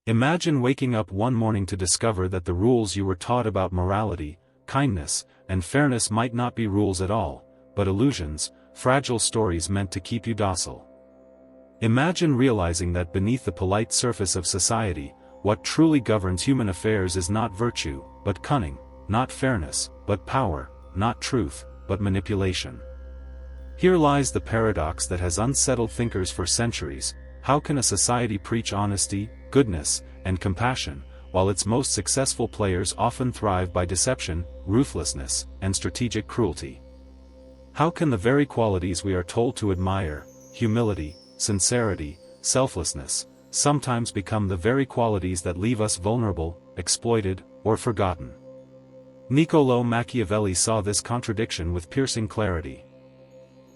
Imagine waking up one morning to discover that the rules you were taught about morality, kindness, and fairness might not be rules at all, but illusions, fragile stories meant to keep you docile. Imagine realizing that beneath the polite surface of society, what truly governs human affairs is not virtue, but cunning, not fairness, but power, not truth, but manipulation. Here lies the paradox that has unsettled thinkers for centuries. How can a society preach honesty, goodness, and compassion, while its most successful players often thrive by deception, ruthlessness, and strategic cruelty? How can the very qualities we are told to admire, humility, sincerity, selflessness, sometimes become the very qualities that leave us vulnerable, exploited, or forgotten? Niccolò Machiavelli saw this contradiction with piercing clarity.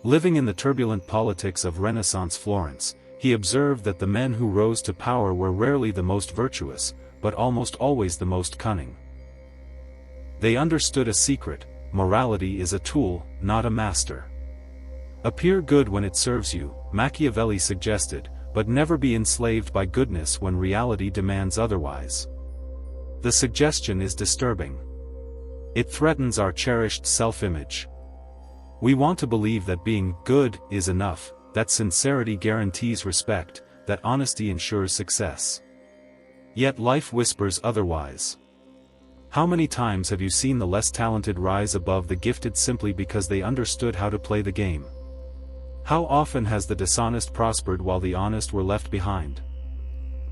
Living in the turbulent politics of Renaissance Florence, he observed that the men who rose to power were rarely the most virtuous, but almost always the most cunning. They understood a secret: morality is a tool, not a master. Appear good when it serves you, Machiavelli suggested, but never be enslaved by goodness when reality demands otherwise. The suggestion is disturbing. It threatens our cherished self-image. We want to believe that being good is enough, that sincerity guarantees respect, that honesty ensures success. Yet life whispers otherwise. How many times have you seen the less talented rise above the gifted simply because they understood how to play the game? How often has the dishonest prospered while the honest were left behind?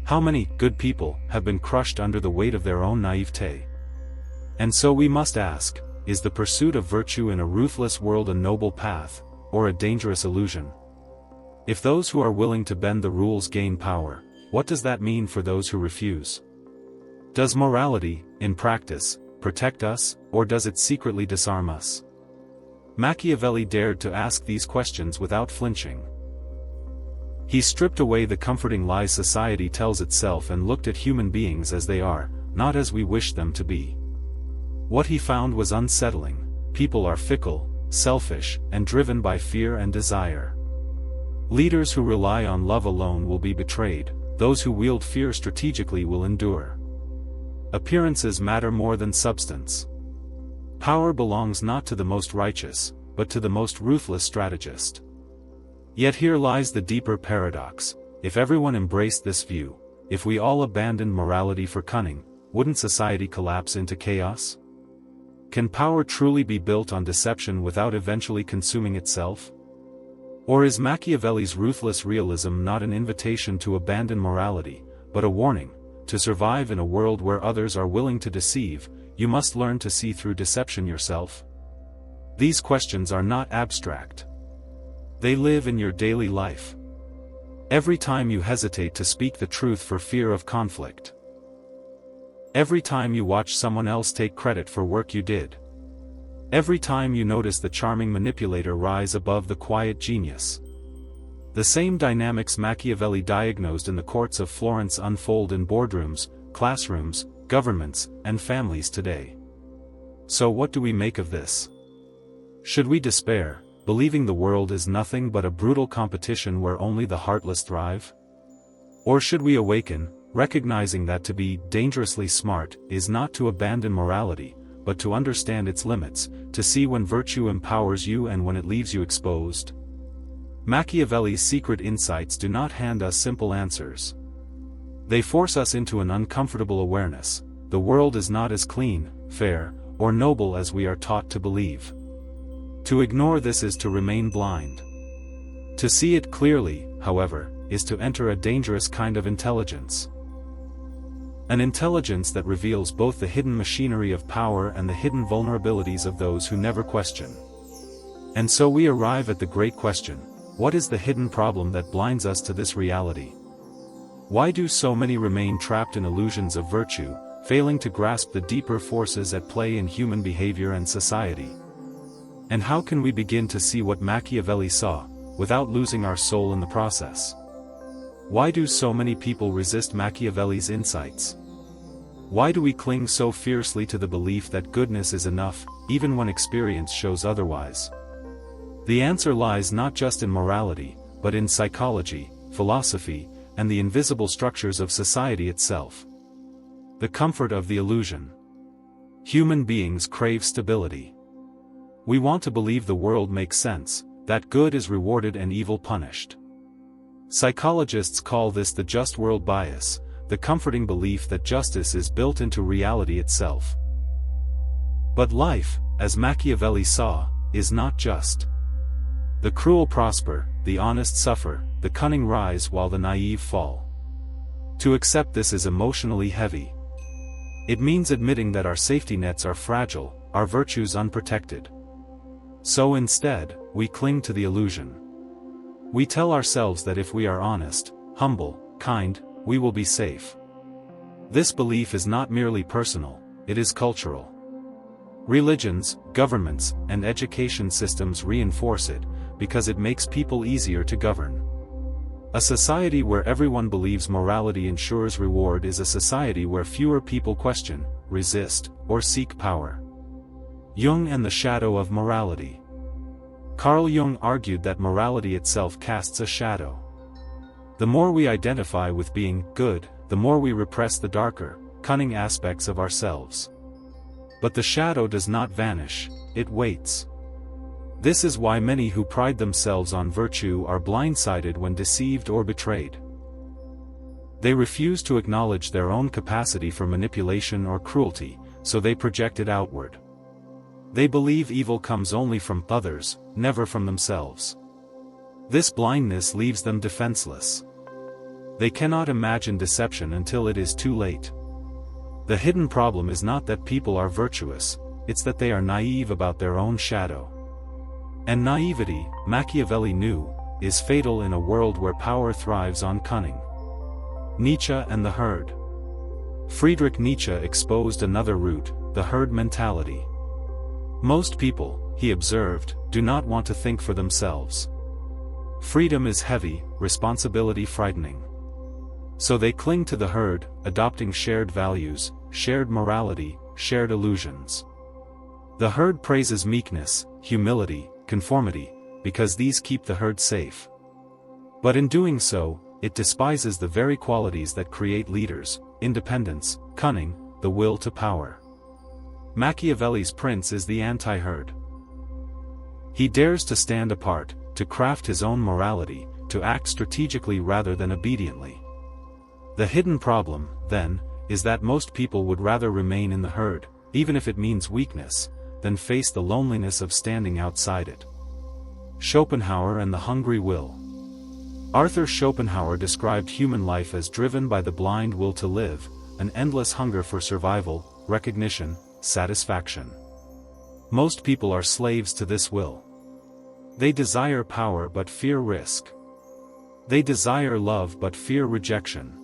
How many good people have been crushed under the weight of their own naivete? And so we must ask, is the pursuit of virtue in a ruthless world a noble path, or a dangerous illusion? If those who are willing to bend the rules gain power, what does that mean for those who refuse? Does morality, in practice, protect us, or does it secretly disarm us? Machiavelli dared to ask these questions without flinching. He stripped away the comforting lies society tells itself and looked at human beings as they are, not as we wish them to be. What he found was unsettling. People are fickle, selfish, and driven by fear and desire. Leaders who rely on love alone will be betrayed, those who wield fear strategically will endure. Appearances matter more than substance. Power belongs not to the most righteous, but to the most ruthless strategist. Yet here lies the deeper paradox: if everyone embraced this view, if we all abandoned morality for cunning, wouldn't society collapse into chaos? Can power truly be built on deception without eventually consuming itself? Or is Machiavelli's ruthless realism not an invitation to abandon morality, but a warning? To survive in a world where others are willing to deceive, you must learn to see through deception yourself. These questions are not abstract. They live in your daily life. Every time you hesitate to speak the truth for fear of conflict. Every time you watch someone else take credit for work you did. Every time you notice the charming manipulator rise above the quiet genius. The same dynamics Machiavelli diagnosed in the courts of Florence unfold in boardrooms, classrooms, governments, and families today. So what do we make of this? Should we despair, believing the world is nothing but a brutal competition where only the heartless thrive? Or should we awaken, recognizing that to be dangerously smart is not to abandon morality, but to understand its limits, to see when virtue empowers you and when it leaves you exposed? Machiavelli's secret insights do not hand us simple answers. They force us into an uncomfortable awareness: the world is not as clean, fair, or noble as we are taught to believe. To ignore this is to remain blind. To see it clearly, however, is to enter a dangerous kind of intelligence. An intelligence that reveals both the hidden machinery of power and the hidden vulnerabilities of those who never question. And so we arrive at the great question: what is the hidden problem that blinds us to this reality? Why do so many remain trapped in illusions of virtue, failing to grasp the deeper forces at play in human behavior and society? And how can we begin to see what Machiavelli saw, without losing our soul in the process? Why do so many people resist Machiavelli's insights? Why do we cling so fiercely to the belief that goodness is enough, even when experience shows otherwise? The answer lies not just in morality, but in psychology, philosophy, and the invisible structures of society itself. The comfort of the illusion. Human beings crave stability. We want to believe the world makes sense, that good is rewarded and evil punished. Psychologists call this the just world bias, the comforting belief that justice is built into reality itself. But life, as Machiavelli saw, is not just. The cruel prosper, the honest suffer, the cunning rise while the naive fall. To accept this is emotionally heavy. It means admitting that our safety nets are fragile, our virtues unprotected. So instead, we cling to the illusion. We tell ourselves that if we are honest, humble, kind, we will be safe. This belief is not merely personal, it is cultural. Religions, governments, and education systems reinforce it, because it makes people easier to govern. A society where everyone believes morality ensures reward is a society where fewer people question, resist, or seek power. Jung and the shadow of morality. Carl Jung argued that morality itself casts a shadow. The more we identify with being good, the more we repress the darker, cunning aspects of ourselves. But the shadow does not vanish, it waits. This is why many who pride themselves on virtue are blindsided when deceived or betrayed. They refuse to acknowledge their own capacity for manipulation or cruelty, so they project it outward. They believe evil comes only from others, never from themselves. This blindness leaves them defenseless. They cannot imagine deception until it is too late. The hidden problem is not that people are virtuous, it's that they are naive about their own shadow. And naivety, Machiavelli knew, is fatal in a world where power thrives on cunning. Nietzsche and the herd. Friedrich Nietzsche exposed another root, the herd mentality. Most people, he observed, do not want to think for themselves. Freedom is heavy, responsibility frightening. So they cling to the herd, adopting shared values, shared morality, shared illusions. The herd praises meekness, humility, conformity, because these keep the herd safe. But in doing so, it despises the very qualities that create leaders: independence, cunning, the will to power. Machiavelli's prince is the anti-herd. He dares to stand apart, to craft his own morality, to act strategically rather than obediently. The hidden problem, then, is that most people would rather remain in the herd, even if it means weakness, than face the loneliness of standing outside it. Schopenhauer and the hungry will. Arthur Schopenhauer described human life as driven by the blind will to live, an endless hunger for survival, recognition, satisfaction. Most people are slaves to this will. They desire power but fear risk. They desire love but fear rejection.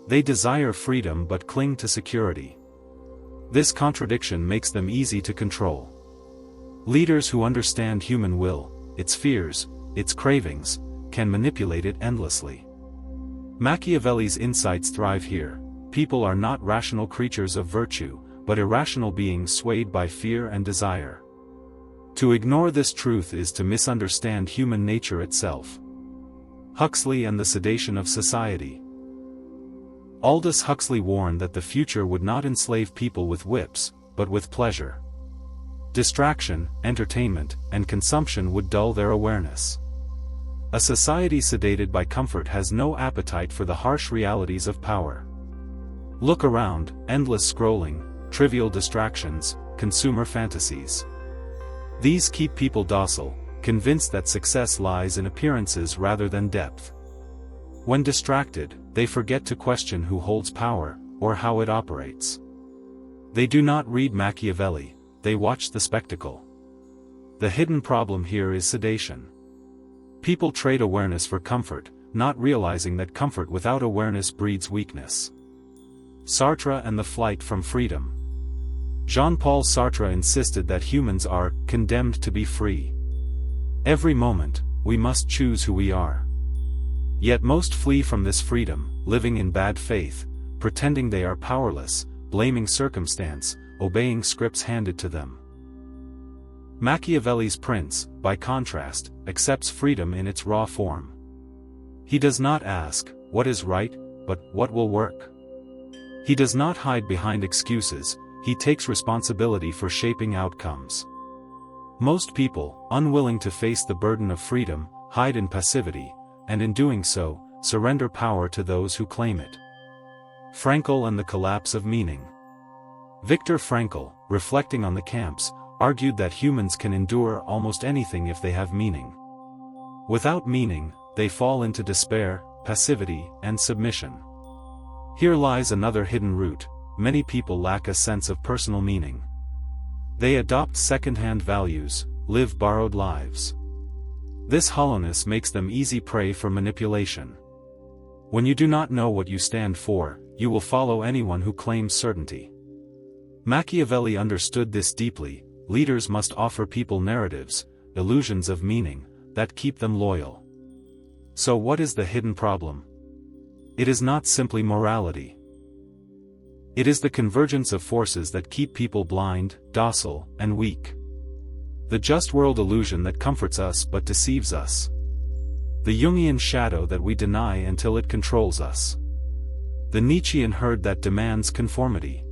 They desire freedom but cling to security. This contradiction makes them easy to control. Leaders who understand human will, its fears, its cravings, can manipulate it endlessly. Machiavelli's insights thrive here. People are not rational creatures of virtue, but irrational beings swayed by fear and desire. To ignore this truth is to misunderstand human nature itself. Huxley and the sedation of society. Aldous Huxley warned that the future would not enslave people with whips, but with pleasure. Distraction, entertainment, and consumption would dull their awareness. A society sedated by comfort has no appetite for the harsh realities of power. Look around: endless scrolling, trivial distractions, consumer fantasies. These keep people docile, convinced that success lies in appearances rather than depth. When distracted, they forget to question who holds power, or how it operates. They do not read Machiavelli, they watch the spectacle. The hidden problem here is sedation. People trade awareness for comfort, not realizing that comfort without awareness breeds weakness. Sartre and the flight from freedom. Jean-Paul Sartre insisted that humans are condemned to be free. Every moment, we must choose who we are. Yet most flee from this freedom, living in bad faith, pretending they are powerless, blaming circumstance, obeying scripts handed to them. Machiavelli's prince, by contrast, accepts freedom in its raw form. He does not ask, what is right, but what will work. He does not hide behind excuses, he takes responsibility for shaping outcomes. Most people, unwilling to face the burden of freedom, hide in passivity, and in doing so, surrender power to those who claim it. Frankl and the collapse of meaning. Viktor Frankl, reflecting on the camps, argued that humans can endure almost anything if they have meaning. Without meaning, they fall into despair, passivity, and submission. Here lies another hidden root: many people lack a sense of personal meaning. They adopt second-hand values, live borrowed lives. This hollowness makes them easy prey for manipulation. When you do not know what you stand for, you will follow anyone who claims certainty. Machiavelli understood this deeply. Leaders must offer people narratives, illusions of meaning, that keep them loyal. So what is the hidden problem? It is not simply morality. It is the convergence of forces that keep people blind, docile, and weak. The just world illusion that comforts us but deceives us. The Jungian shadow that we deny until it controls us. The Nietzschean herd that demands conformity.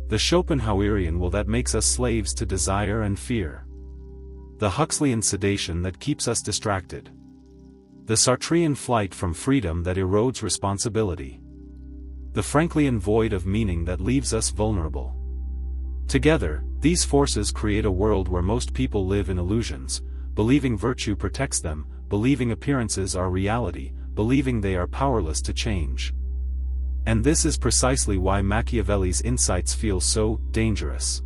The Schopenhauerian will that makes us slaves to desire and fear. The Huxleyan sedation that keeps us distracted. The Sartrean flight from freedom that erodes responsibility. The Franklian void of meaning that leaves us vulnerable. Together, these forces create a world where most people live in illusions, believing virtue protects them, believing appearances are reality, believing they are powerless to change. And this is precisely why Machiavelli's insights feel so dangerous.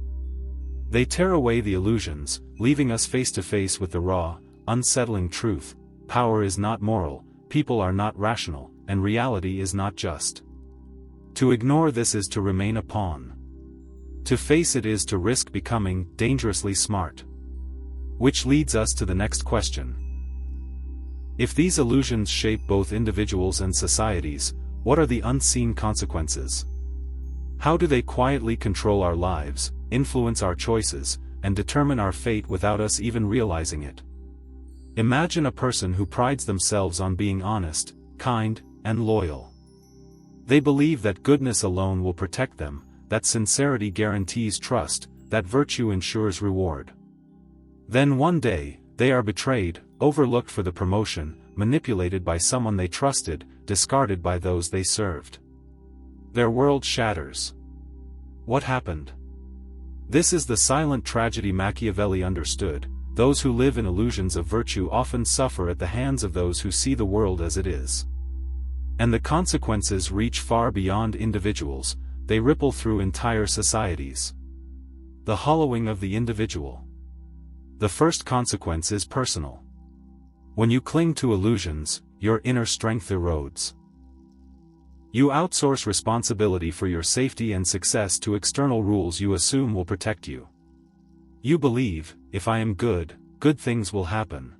They tear away the illusions, leaving us face to face with the raw, unsettling truth: power is not moral, people are not rational, and reality is not just. To ignore this is to remain a pawn. To face it is to risk becoming dangerously smart. Which leads us to the next question. If these illusions shape both individuals and societies, what are the unseen consequences? How do they quietly control our lives, influence our choices, and determine our fate without us even realizing it? Imagine a person who prides themselves on being honest, kind, and loyal. They believe that goodness alone will protect them, that sincerity guarantees trust, that virtue ensures reward. Then one day, they are betrayed, overlooked for the promotion, manipulated by someone they trusted, discarded by those they served. Their world shatters. What happened? This is the silent tragedy Machiavelli understood. Those who live in illusions of virtue often suffer at the hands of those who see the world as it is. And the consequences reach far beyond individuals, they ripple through entire societies. The hollowing of the individual. The first consequence is personal. When you cling to illusions, your inner strength erodes. You outsource responsibility for your safety and success to external rules you assume will protect you. You believe, if I am good, good things will happen.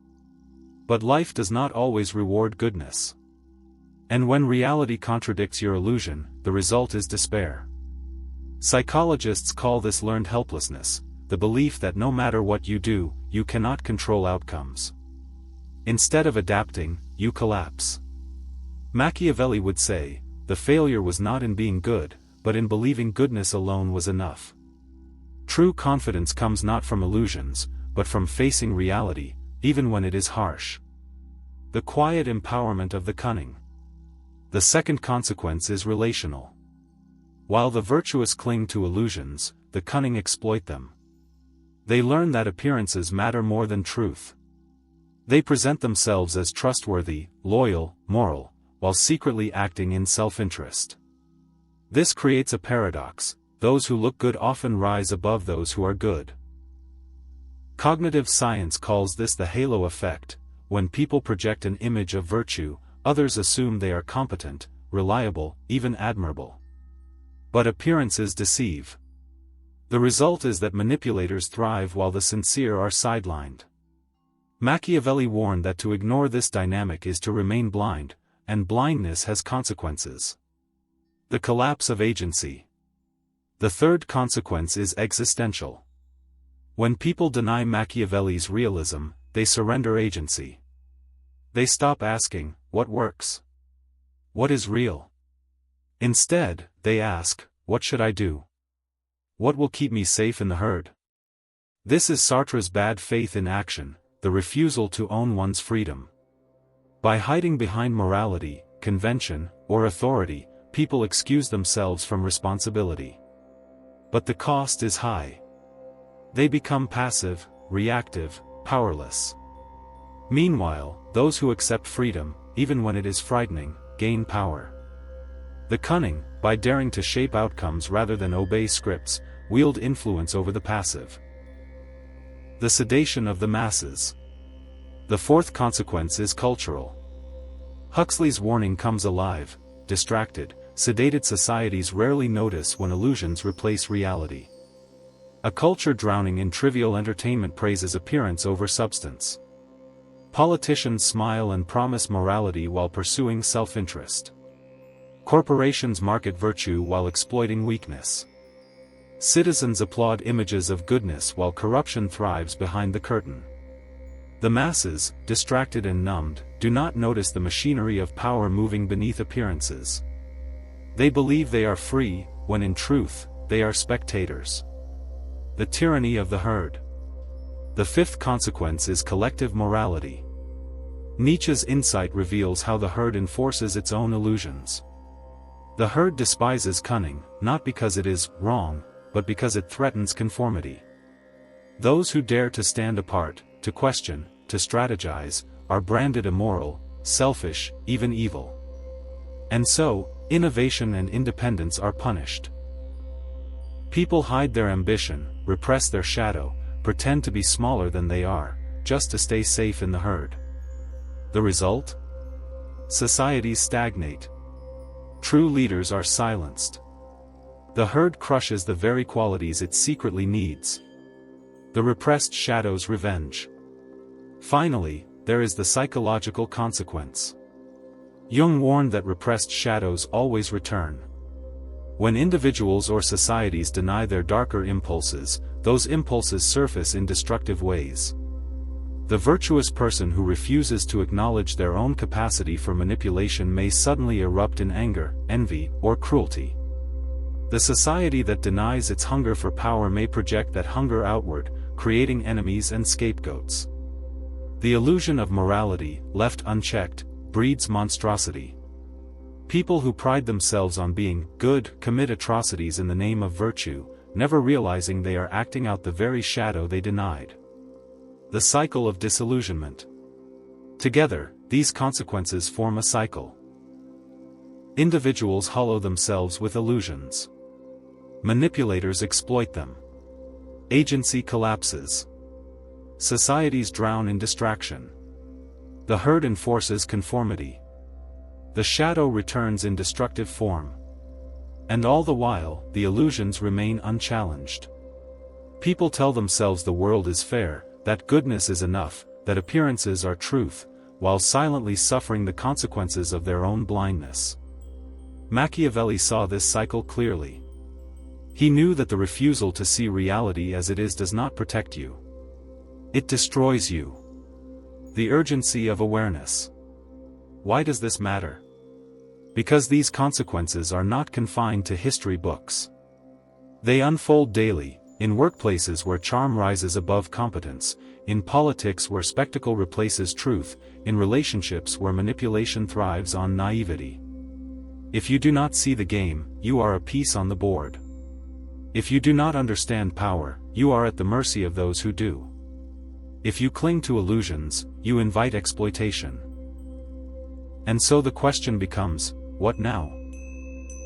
But life does not always reward goodness. And when reality contradicts your illusion, the result is despair. Psychologists call this learned helplessness, the belief that no matter what you do, you cannot control outcomes. Instead of adapting, you collapse. Machiavelli would say, the failure was not in being good, but in believing goodness alone was enough. True confidence comes not from illusions, but from facing reality, even when it is harsh. The quiet empowerment of the cunning. The second consequence is relational. While the virtuous cling to illusions, the cunning exploit them. They learn that appearances matter more than truth. They present themselves as trustworthy, loyal, moral, while secretly acting in self-interest. This creates a paradox: those who look good often rise above those who are good. Cognitive science calls this the halo effect. When people project an image of virtue, others assume they are competent, reliable, even admirable. But appearances deceive. The result is that manipulators thrive while the sincere are sidelined. Machiavelli warned that to ignore this dynamic is to remain blind, and blindness has consequences. The collapse of agency. The third consequence is existential. When people deny Machiavelli's realism, they surrender agency. They stop asking, what works? What is real? Instead, they ask, what should I do? What will keep me safe in the herd? This is Sartre's bad faith in action, the refusal to own one's freedom. By hiding behind morality, convention, or authority, people excuse themselves from responsibility. But the cost is high. They become passive, reactive, powerless. Meanwhile, those who accept freedom, even when it is frightening, gain power. The cunning, by daring to shape outcomes rather than obey scripts, wield influence over the passive. The sedation of the masses. The fourth consequence is cultural. Huxley's warning comes alive. Distracted, sedated societies rarely notice when illusions replace reality. A culture drowning in trivial entertainment praises appearance over substance. Politicians smile and promise morality while pursuing self-interest. Corporations market virtue while exploiting weakness. Citizens applaud images of goodness while corruption thrives behind the curtain. The masses, distracted and numbed, do not notice the machinery of power moving beneath appearances. They believe they are free, when in truth, they are spectators. The tyranny of the herd. The fifth consequence is collective morality. Nietzsche's insight reveals how the herd enforces its own illusions. The herd despises cunning, not because it is wrong, but because it threatens conformity. Those who dare to stand apart, to question, to strategize, are branded immoral, selfish, even evil. And so, innovation and independence are punished. People hide their ambition, repress their shadow, pretend to be smaller than they are, just to stay safe in the herd. The result? Societies stagnate. True leaders are silenced. The herd crushes the very qualities it secretly needs. The repressed shadows revenge. Finally, there is the psychological consequence. Jung warned that repressed shadows always return. When individuals or societies deny their darker impulses, those impulses surface in destructive ways. The virtuous person who refuses to acknowledge their own capacity for manipulation may suddenly erupt in anger, envy, or cruelty. The society that denies its hunger for power may project that hunger outward, creating enemies and scapegoats. The illusion of morality, left unchecked, breeds monstrosity. People who pride themselves on being good commit atrocities in the name of virtue, never realizing they are acting out the very shadow they denied. The cycle of disillusionment. Together, these consequences form a cycle. Individuals hollow themselves with illusions. Manipulators exploit them. Agency collapses. Societies drown in distraction. The herd enforces conformity. The shadow returns in destructive form. And all the while, the illusions remain unchallenged. People tell themselves the world is fair, that goodness is enough, that appearances are truth, while silently suffering the consequences of their own blindness. Machiavelli saw this cycle clearly. He knew that the refusal to see reality as it is does not protect you. It destroys you. The urgency of awareness. Why does this matter? Because these consequences are not confined to history books. They unfold daily, in workplaces where charm rises above competence, in politics where spectacle replaces truth, in relationships where manipulation thrives on naivety. If you do not see the game, you are a piece on the board. If you do not understand power, you are at the mercy of those who do. If you cling to illusions, you invite exploitation. And so the question becomes, what now?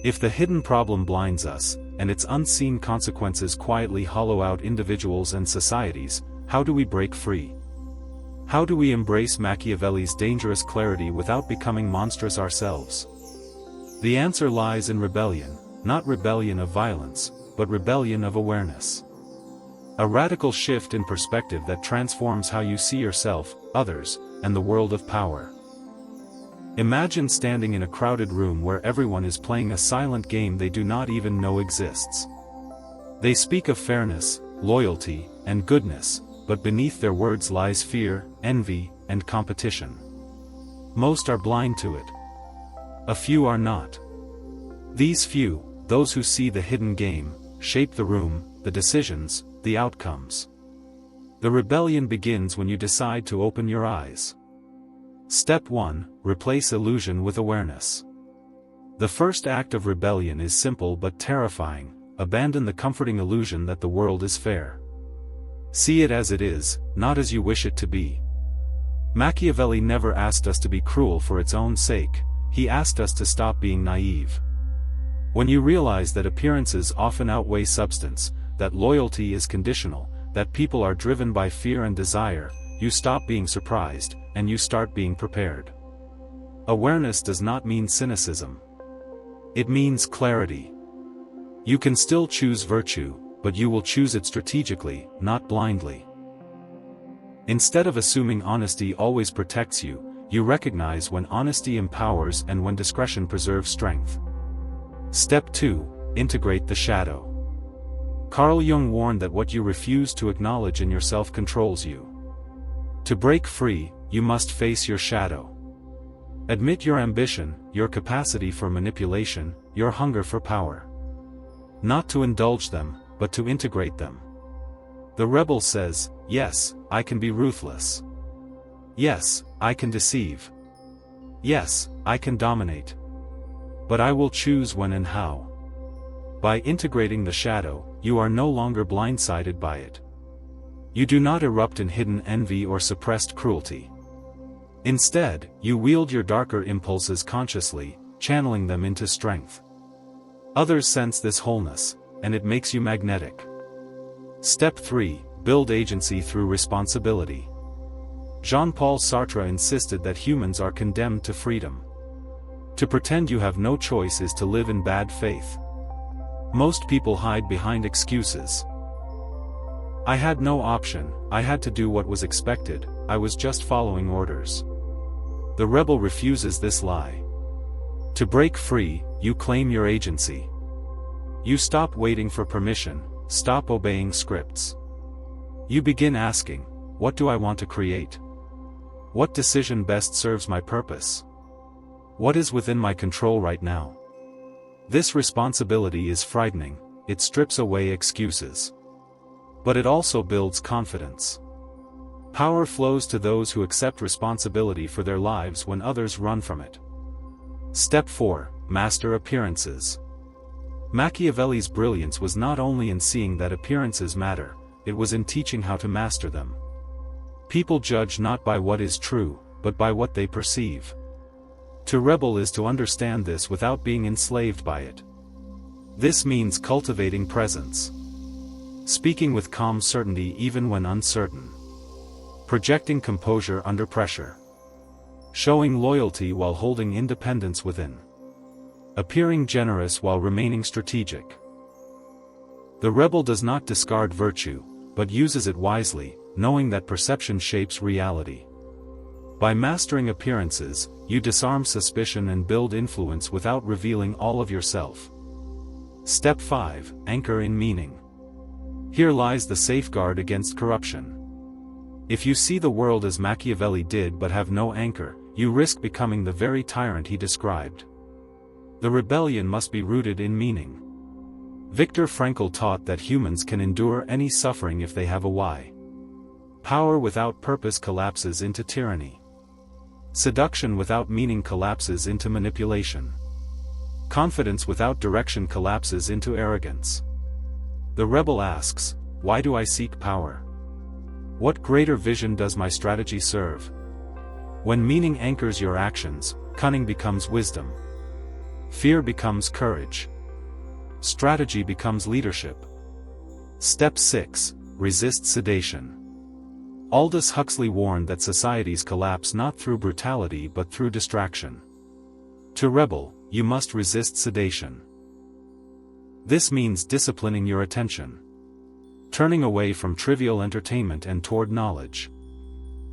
If the hidden problem blinds us, and its unseen consequences quietly hollow out individuals and societies, how do we break free? How do we embrace Machiavelli's dangerous clarity without becoming monstrous ourselves? The answer lies in rebellion, not rebellion of violence, but rebellion of awareness. A radical shift in perspective that transforms how you see yourself, others, and the world of power. Imagine standing in a crowded room where everyone is playing a silent game they do not even know exists. They speak of fairness, loyalty, and goodness, but beneath their words lies fear, envy, and competition. Most are blind to it. A few are not. These few, those who see the hidden game, shape the room, the decisions, the outcomes. The rebellion begins when you decide to open your eyes. Step 1. Replace illusion with awareness. The first act of rebellion is simple but terrifying: abandon the comforting illusion that the world is fair. See it as it is, not as you wish it to be. Machiavelli never asked us to be cruel for its own sake, he asked us to stop being naive. When you realize that appearances often outweigh substance, that loyalty is conditional, that people are driven by fear and desire, you stop being surprised, and you start being prepared. Awareness does not mean cynicism. It means clarity. You can still choose virtue, but you will choose it strategically, not blindly. Instead of assuming honesty always protects you, you recognize when honesty empowers and when discretion preserves strength. Step 2. Integrate the shadow. Carl Jung warned that what you refuse to acknowledge in yourself controls you. To break free, you must face your shadow. Admit your ambition, your capacity for manipulation, your hunger for power. Not to indulge them, but to integrate them. The rebel says, yes, I can be ruthless. Yes, I can deceive. Yes, I can dominate. But I will choose when and how. By integrating the shadow, you are no longer blindsided by it. You do not erupt in hidden envy or suppressed cruelty. Instead, you wield your darker impulses consciously, channeling them into strength. Others sense this wholeness, and it makes you magnetic. Step 3. Build agency through responsibility. Jean-Paul Sartre insisted that humans are condemned to freedom. To pretend you have no choice is to live in bad faith. Most people hide behind excuses. I had no option, I had to do what was expected, I was just following orders. The rebel refuses this lie. To break free, you claim your agency. You stop waiting for permission, stop obeying scripts. You begin asking, what do I want to create? What decision best serves my purpose? What is within my control right now? This responsibility is frightening, it strips away excuses. But it also builds confidence. Power flows to those who accept responsibility for their lives when others run from it. Step 4. Master appearances. Machiavelli's brilliance was not only in seeing that appearances matter, it was in teaching how to master them. People judge not by what is true, but by what they perceive. To rebel is to understand this without being enslaved by it. This means cultivating presence. Speaking with calm certainty even when uncertain. Projecting composure under pressure. Showing loyalty while holding independence within. Appearing generous while remaining strategic. The rebel does not discard virtue, but uses it wisely, knowing that perception shapes reality. By mastering appearances, you disarm suspicion and build influence without revealing all of yourself. Step 5. Anchor in meaning. Here lies the safeguard against corruption. If you see the world as Machiavelli did but have no anchor, you risk becoming the very tyrant he described. The rebellion must be rooted in meaning. Viktor Frankl taught that humans can endure any suffering if they have a why. Power without purpose collapses into tyranny. Seduction without meaning collapses into manipulation. Confidence without direction collapses into arrogance. The rebel asks, why do I seek power? What greater vision does my strategy serve? When meaning anchors your actions, cunning becomes wisdom. Fear becomes courage. Strategy becomes leadership. Step 6. Resist sedation. Aldous Huxley warned that societies collapse not through brutality but through distraction. To rebel, you must resist sedation. This means disciplining your attention. Turning away from trivial entertainment and toward knowledge.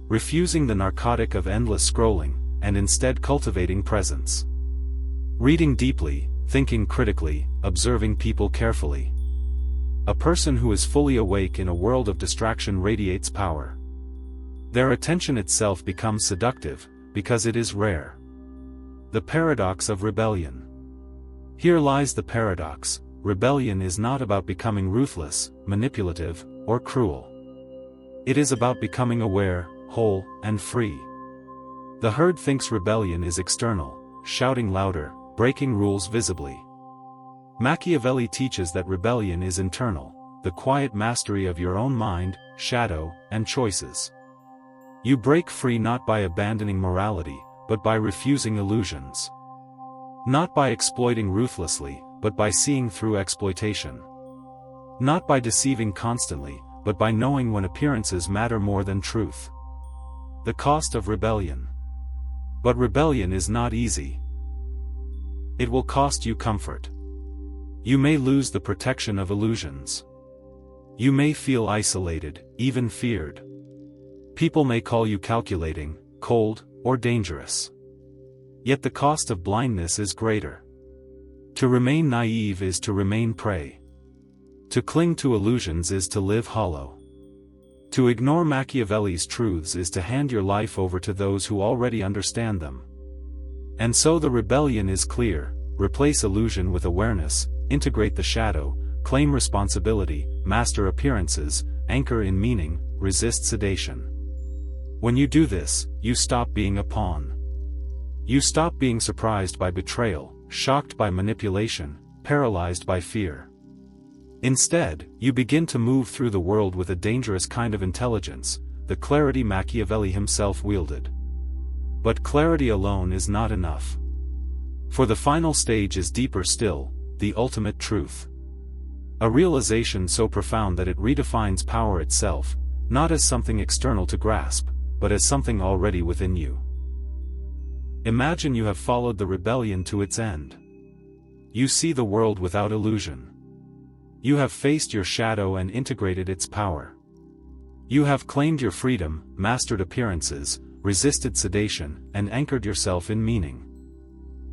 Refusing the narcotic of endless scrolling, and instead cultivating presence. Reading deeply, thinking critically, observing people carefully. A person who is fully awake in a world of distraction radiates power. Their attention itself becomes seductive, because it is rare. The paradox of rebellion. Here lies the paradox: rebellion is not about becoming ruthless, manipulative, or cruel. It is about becoming aware, whole, and free. The herd thinks rebellion is external, shouting louder, breaking rules visibly. Machiavelli teaches that rebellion is internal, the quiet mastery of your own mind, shadow, and choices. You break free not by abandoning morality, but by refusing illusions. Not by exploiting ruthlessly, but by seeing through exploitation. Not by deceiving constantly, but by knowing when appearances matter more than truth. The cost of rebellion. But rebellion is not easy. It will cost you comfort. You may lose the protection of illusions. You may feel isolated, even feared. People may call you calculating, cold, or dangerous. Yet the cost of blindness is greater. To remain naive is to remain prey. To cling to illusions is to live hollow. To ignore Machiavelli's truths is to hand your life over to those who already understand them. And so the rebellion is clear: replace illusion with awareness, integrate the shadow, claim responsibility, master appearances, anchor in meaning, resist sedation. When you do this, you stop being a pawn. You stop being surprised by betrayal, shocked by manipulation, paralyzed by fear. Instead, you begin to move through the world with a dangerous kind of intelligence, the clarity Machiavelli himself wielded. But clarity alone is not enough. For the final stage is deeper still, the ultimate truth. A realization so profound that it redefines power itself, not as something external to grasp, but as something already within you. Imagine you have followed the rebellion to its end. You see the world without illusion. You have faced your shadow and integrated its power. You have claimed your freedom, mastered appearances, resisted sedation, and anchored yourself in meaning.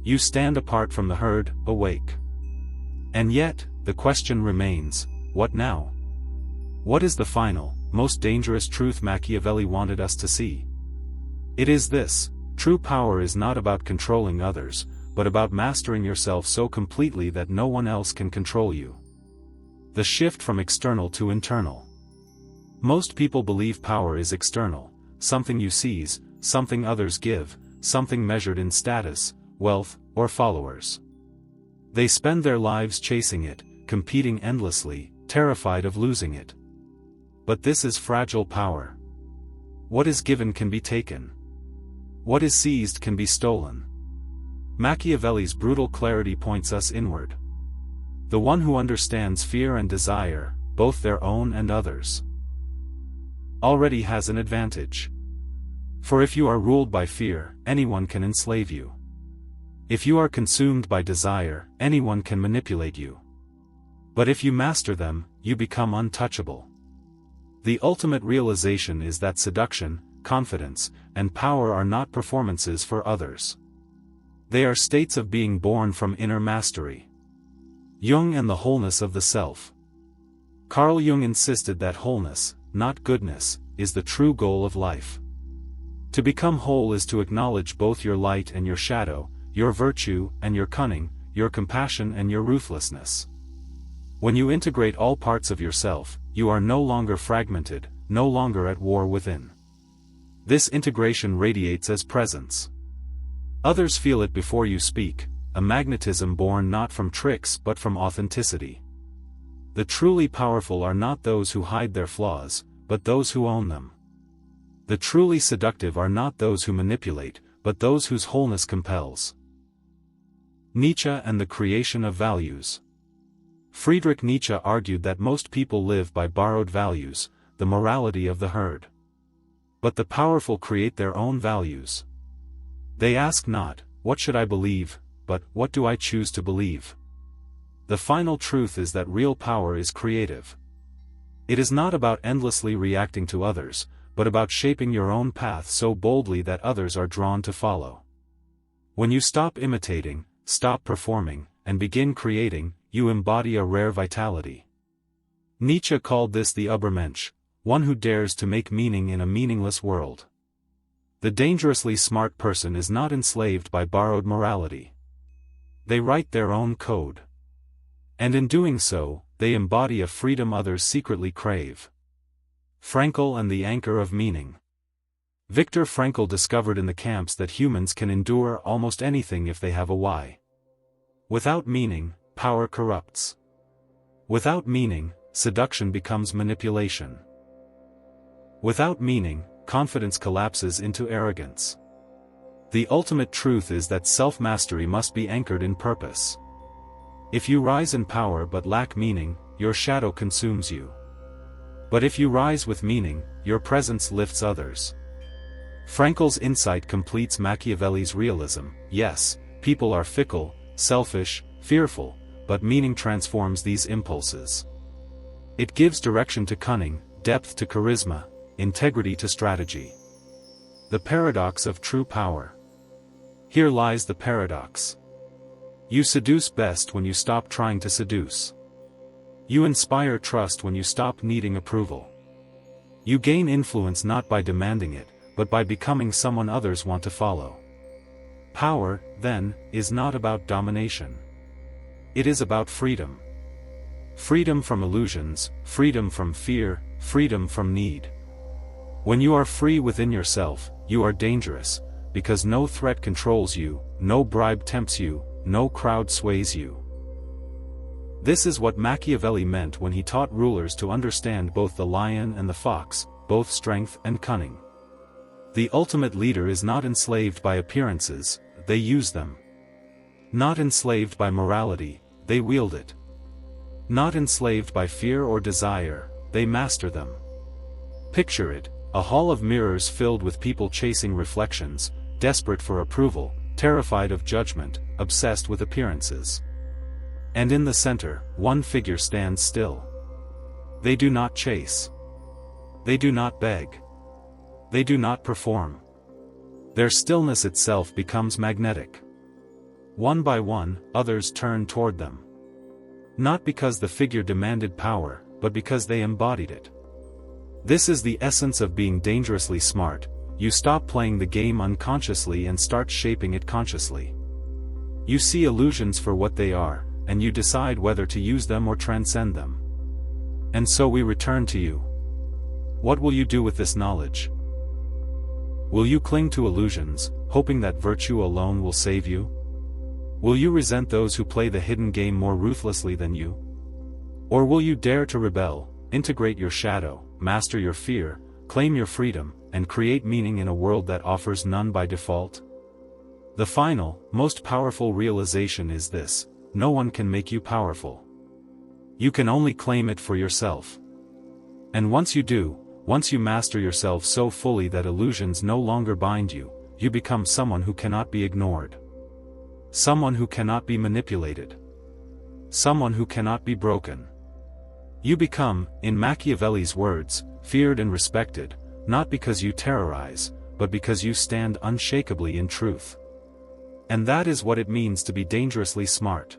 You stand apart from the herd, awake. And yet, the question remains: what now? What is the final, most dangerous truth Machiavelli wanted us to see? It is this: true power is not about controlling others, but about mastering yourself so completely that no one else can control you. The shift from external to internal. Most people believe power is external, something you seize, something others give, something measured in status, wealth, or followers. They spend their lives chasing it, competing endlessly, terrified of losing it. But this is fragile power. What is given can be taken. What is seized can be stolen. Machiavelli's brutal clarity points us inward. The one who understands fear and desire, both their own and others, already has an advantage. For if you are ruled by fear, anyone can enslave you. If you are consumed by desire, anyone can manipulate you. But if you master them, you become untouchable. The ultimate realization is that seduction, confidence, and power are not performances for others. They are states of being born from inner mastery. Jung and the wholeness of the self. Carl Jung insisted that wholeness, not goodness, is the true goal of life. To become whole is to acknowledge both your light and your shadow, your virtue and your cunning, your compassion and your ruthlessness. When you integrate all parts of yourself, you are no longer fragmented, no longer at war within. This integration radiates as presence. Others feel it before you speak, a magnetism born not from tricks but from authenticity. The truly powerful are not those who hide their flaws, but those who own them. The truly seductive are not those who manipulate, but those whose wholeness compels. Nietzsche and the creation of values. Friedrich Nietzsche argued that most people live by borrowed values, the morality of the herd. But the powerful create their own values. They ask not, "What should I believe?" but "What do I choose to believe?" The final truth is that real power is creative. It is not about endlessly reacting to others, but about shaping your own path so boldly that others are drawn to follow. When you stop imitating, stop performing, and begin creating, you embody a rare vitality. Nietzsche called this the Übermensch, one who dares to make meaning in a meaningless world. The dangerously smart person is not enslaved by borrowed morality. They write their own code. And in doing so, they embody a freedom others secretly crave. Frankl and the anchor of meaning. Viktor Frankl discovered in the camps that humans can endure almost anything if they have a why. Without meaning, power corrupts. Without meaning, seduction becomes manipulation. Without meaning, confidence collapses into arrogance. The ultimate truth is that self-mastery must be anchored in purpose. If you rise in power but lack meaning, your shadow consumes you. But if you rise with meaning, your presence lifts others. Frankl's insight completes Machiavelli's realism. Yes, people are fickle, selfish, fearful, but meaning transforms these impulses. It gives direction to cunning, depth to charisma, integrity to strategy. The paradox of true power. Here lies the paradox. You seduce best when you stop trying to seduce. You inspire trust when you stop needing approval. You gain influence not by demanding it, but by becoming someone others want to follow. Power, then, is not about domination. It is about freedom. Freedom from illusions, freedom from fear, freedom from need. When you are free within yourself, you are dangerous, because no threat controls you, no bribe tempts you, no crowd sways you. This is what Machiavelli meant when he taught rulers to understand both the lion and the fox, both strength and cunning. The ultimate leader is not enslaved by appearances, they use them. Not enslaved by morality, they wield it. Not enslaved by fear or desire, they master them. Picture it, a hall of mirrors filled with people chasing reflections, desperate for approval, terrified of judgment, obsessed with appearances. And in the center, one figure stands still. They do not chase. They do not beg. They do not perform. Their stillness itself becomes magnetic. One by one, others turn toward them. Not because the figure demanded power, but because they embodied it. This is the essence of being dangerously smart. You stop playing the game unconsciously and start shaping it consciously. You see illusions for what they are, and you decide whether to use them or transcend them. And so we return to you. What will you do with this knowledge? Will you cling to illusions, hoping that virtue alone will save you? Will you resent those who play the hidden game more ruthlessly than you? Or will you dare to rebel, integrate your shadow, master your fear, claim your freedom, and create meaning in a world that offers none by default? The final, most powerful realization is this: no one can make you powerful. You can only claim it for yourself. And once you do, once you master yourself so fully that illusions no longer bind you, you become someone who cannot be ignored. Someone who cannot be manipulated. Someone who cannot be broken. You become, in Machiavelli's words, feared and respected, not because you terrorize, but because you stand unshakably in truth. And that is what it means to be dangerously smart.